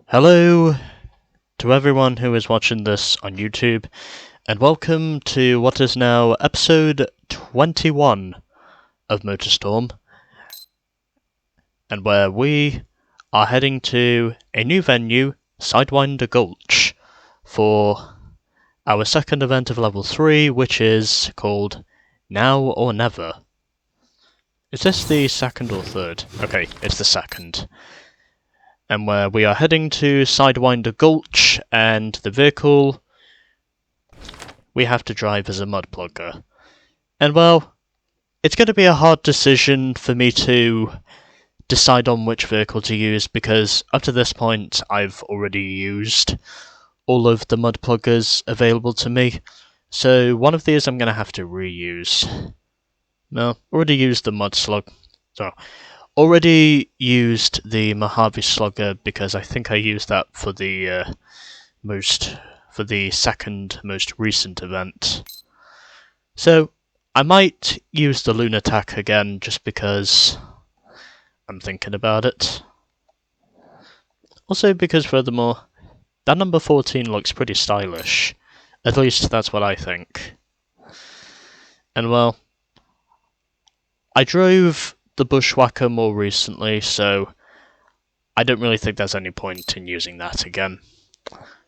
Hello to everyone who is watching this on YouTube, and welcome to what is now episode 21 of MotorStorm, and where we are heading to a new venue, Sidewinder Gulch, for our second event of level 3, which is called Now or Never. Is this the second or third? Okay, it's the second. And where we are heading to Sidewinder Gulch, and the vehicle we have to drive as a mud plugger. And well, it's going to be a hard decision for me to decide on which vehicle to use, because up to this point I've already used all of the mud pluggers available to me. So one of these I'm going to have to reuse. No, already used the mud slug. So, already used the Mojave Slugger because I think I used that for the second most recent event. So I might use the Lunatic again just because I'm thinking about it. Also because furthermore, that number 14 looks pretty stylish. At least that's what I think. And well, I drove the Bushwhacker more recently, so I don't really think there's any point in using that again.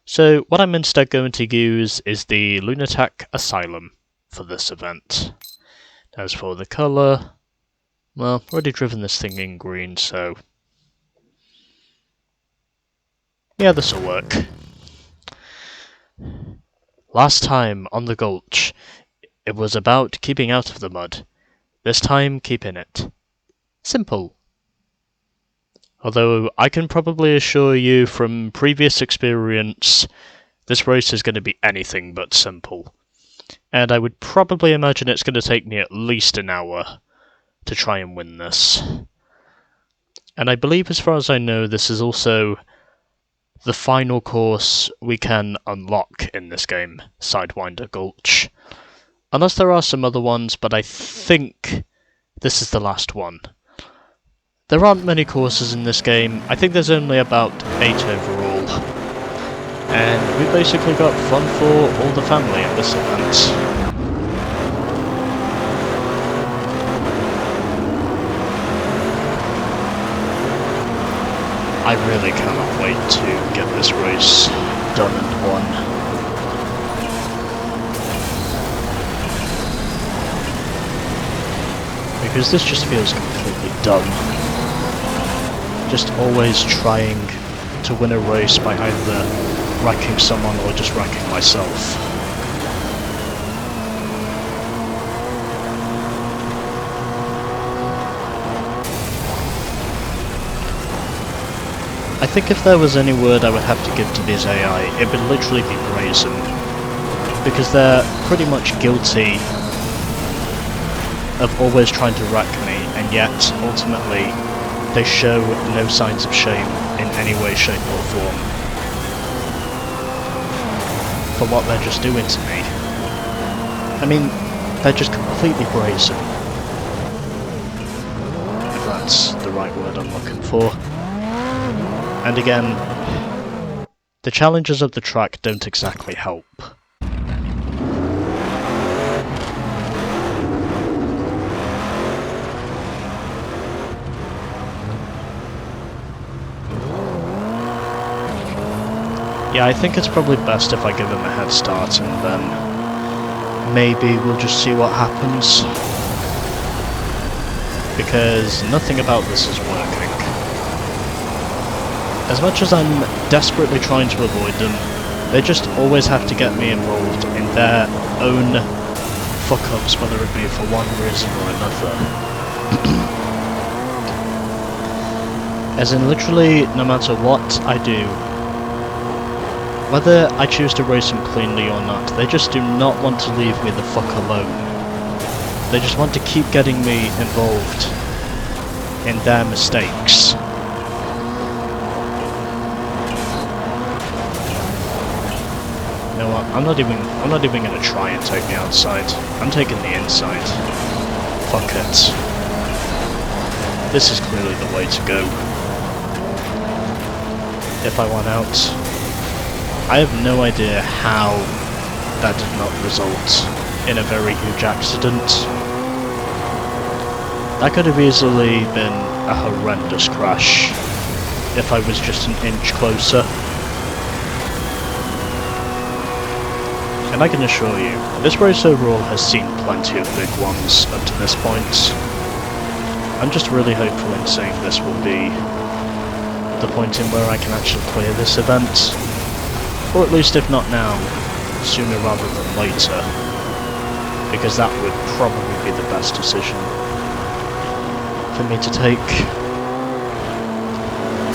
So what I'm instead going to use is the Lunatic Asylum for this event. As for the colour, well, I've already driven this thing in green, so yeah, this'll work. Last time on the Gulch, it was about keeping out of the mud. This time, keep in it. Simple. Although I can probably assure you from previous experience, this race is going to be anything but simple. And I would probably imagine it's going to take me at least an hour to try and win this. And I believe, as far as I know, this is also the final course we can unlock in this game, Sidewinder Gulch. Unless there are some other ones, but I think this is the last one. There aren't many courses in this game. I think there's only about 8 overall. And we basically got fun for all the family at this event. I really cannot wait to get this race done and won. Because this just feels completely dumb. Just always trying to win a race by either wrecking someone or just wrecking myself. I think if there was any word I would have to give to these AI, it would literally be brazen. Because they're pretty much guilty of always trying to wreck me, and yet, ultimately, they show no signs of shame in any way, shape or form for what they're just doing to me. I mean, they're just completely brazen, if that's the right word I'm looking for. And again, the challenges of the track don't exactly help. Yeah, I think it's probably best if I give him a head start and then maybe we'll just see what happens. Because nothing about this is working. As much as I'm desperately trying to avoid them, they just always have to get me involved in their own fuck-ups, whether it be for one reason or another. As in, literally, no matter what I do, whether I choose to race them cleanly or not, they just do not want to leave me the fuck alone. They just want to keep getting me involved in their mistakes. You know what? I'm not even gonna try and take the outside. I'm taking the inside. Fuck it. This is clearly the way to go. if I won out. I have no idea how that did not result in a very huge accident. That could have easily been a horrendous crash if I was just an inch closer. And I can assure you, this race overall has seen plenty of big ones up to this point. I'm just really hopeful in saying this will be the point in where I can actually clear this event. Or at least if not now, sooner rather than later. Because that would probably be the best decision for me to take.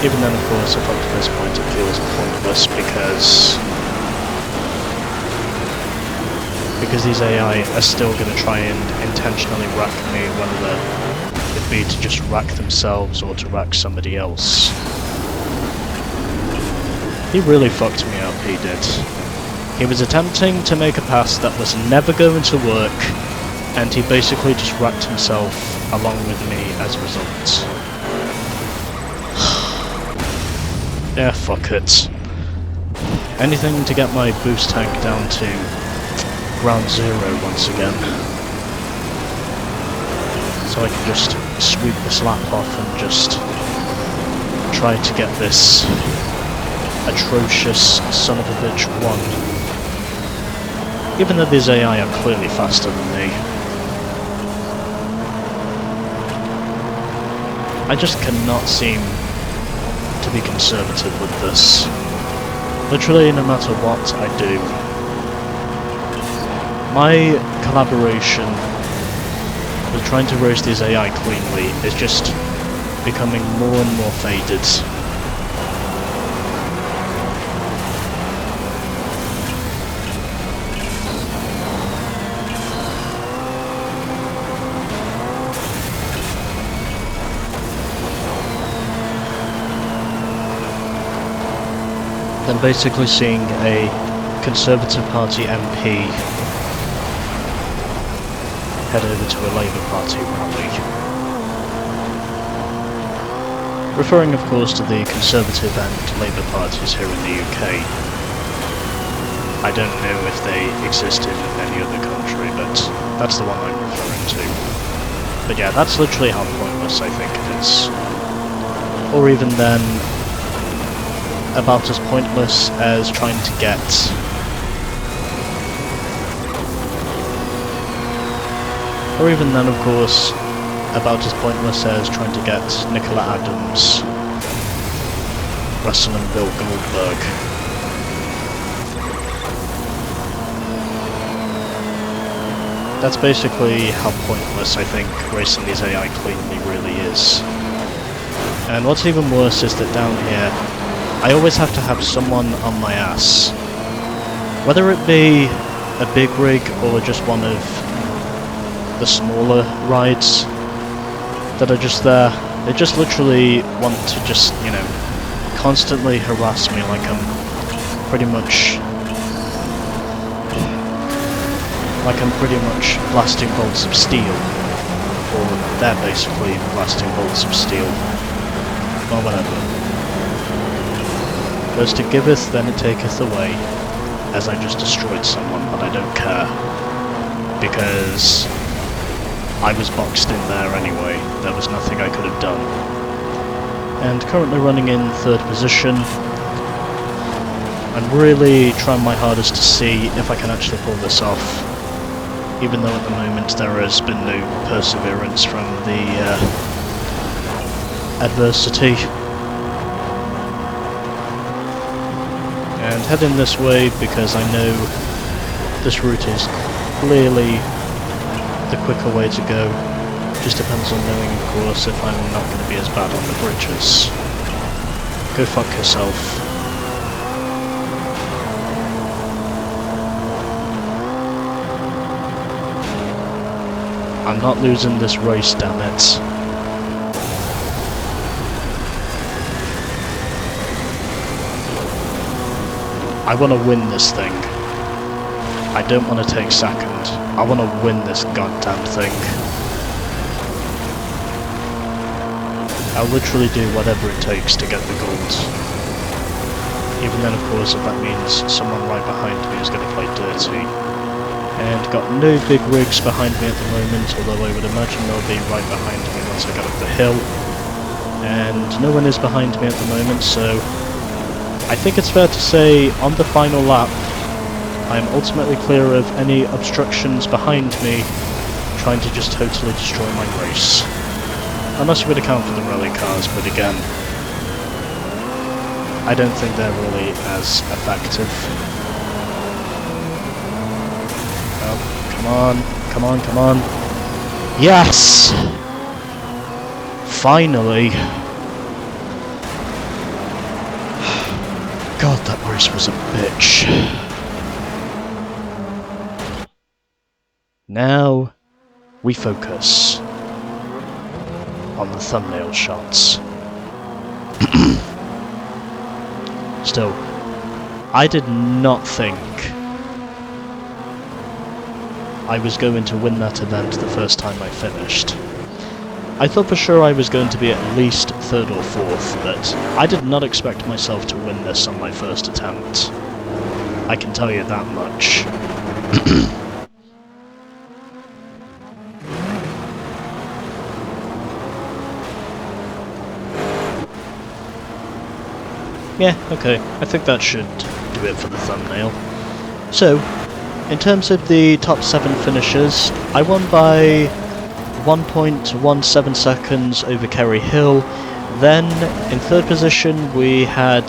Even then, of course, up to this point it feels pointless because these AI are still going to try and intentionally wreck me, whether it be to just wreck themselves or to wreck somebody else. He really fucked me up, he did. He was attempting to make a pass that was never going to work, and he basically just wrecked himself along with me as a result. Yeah, fuck it. Anything to get my boost tank down to ground zero once again. So I can just sweep the slap off and just try to get this atrocious son of a bitch won. Even though these AI are clearly faster than me. I just cannot seem to be conservative with this. Literally, no matter what I do, my collaboration with trying to roast these AI cleanly is just becoming more and more faded. Then basically seeing a Conservative Party MP head over to a Labour Party rally. Referring of course to the Conservative and Labour parties here in the UK. I don't know if they existed in any other country, but that's the one I'm referring to. But yeah, that's literally how pointless I think it is. Or even then, about as pointless as trying to get or even then, of course, about as pointless as trying to get Nicola Adams wrestling Bill Goldberg. That's basically how pointless I think racing these AI cleanly really is. And what's even worse is that down here, I always have to have someone on my ass. Whether it be a big rig or just one of the smaller rides that are just there. They just literally want to just, you know, constantly harass me like I'm pretty much blasting bolts of steel. Or they're basically blasting bolts of steel. Or whatever. First it giveth, then it taketh away. As I just destroyed someone, but I don't care. Because I was boxed in there anyway, there was nothing I could have done. And currently running in 3rd position. I'm really trying my hardest to see if I can actually pull this off. Even though at the moment there has been no perseverance from the adversity. And heading this way because I know this route is clearly the quicker way to go. Just depends on knowing, of course, if I'm not going to be as bad on the bridges. Go fuck yourself. I'm not losing this race, damn it. I want to win this thing. I don't want to take second. I want to win this goddamn thing. I'll literally do whatever it takes to get the gold. Even then, of course, if that means someone right behind me is going to play dirty. And got no big rigs behind me at the moment, although I would imagine they'll be right behind me once I get up the hill. And no one is behind me at the moment, so I think it's fair to say on the final lap I'm ultimately clear of any obstructions behind me trying to just totally destroy my race. Unless you would account for the rally cars, but again, I don't think they're really as effective. Oh, come on, come on, come on. Yes! Finally! God, that race was a bitch. Now, we focus on the thumbnail shots. Still, I did not think I was going to win that event the first time I finished. I thought for sure I was going to be at least 3rd or 4th, but I did not expect myself to win this on my first attempt. I can tell you that much. Yeah, okay, I think that should do it for the thumbnail. So, in terms of the top 7 finishers, I won by 1.17 seconds over Kerry Hill. Then, in 3rd position, we had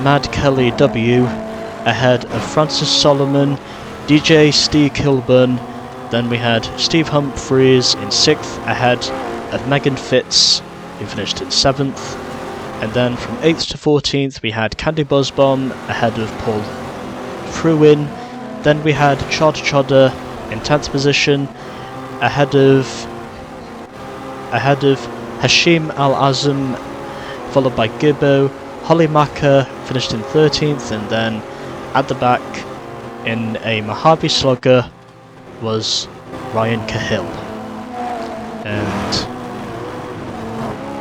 Mad Kelly W ahead of Francis Solomon, DJ Steve Kilburn. Then we had Steve Humphreys in 6th ahead of Megan Fitz, who finished in 7th. And then from 8th to 14th we had Candy Buzzbomb ahead of Paul Fruin. Then we had Chod Chodder in 10th position ahead of Hashim Al-Azam, followed by Gibbo. Holly Macker finished in 13th, and then at the back in a Mojave Slugger was Ryan Cahill. And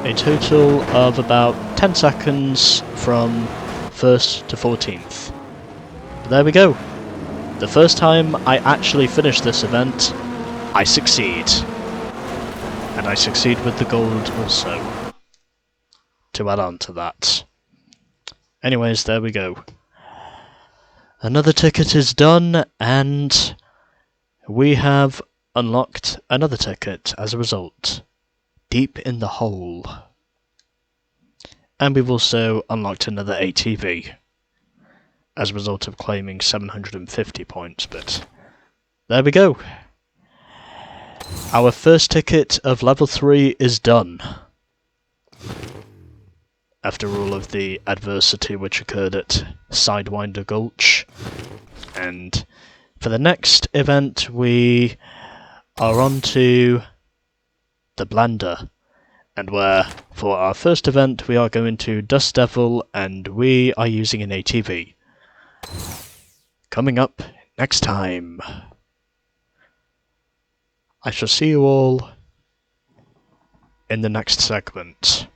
a total of about 10 seconds from 1st to 14th. But there we go. The first time I actually finish this event, I succeed. And I succeed with the gold also, to add on to that. Anyways, there we go. Another ticket is done, and we have unlocked another ticket as a result. Deep in the Hole. And we've also unlocked another ATV as a result of claiming 750 points, but there we go. Our first ticket of level 3 is done. After all of the adversity which occurred at Sidewinder Gulch. And for the next event we are on to the Blender, and where for our first event we are going to Dust Devil and we are using an ATV. Coming up next time. I shall see you all in the next segment.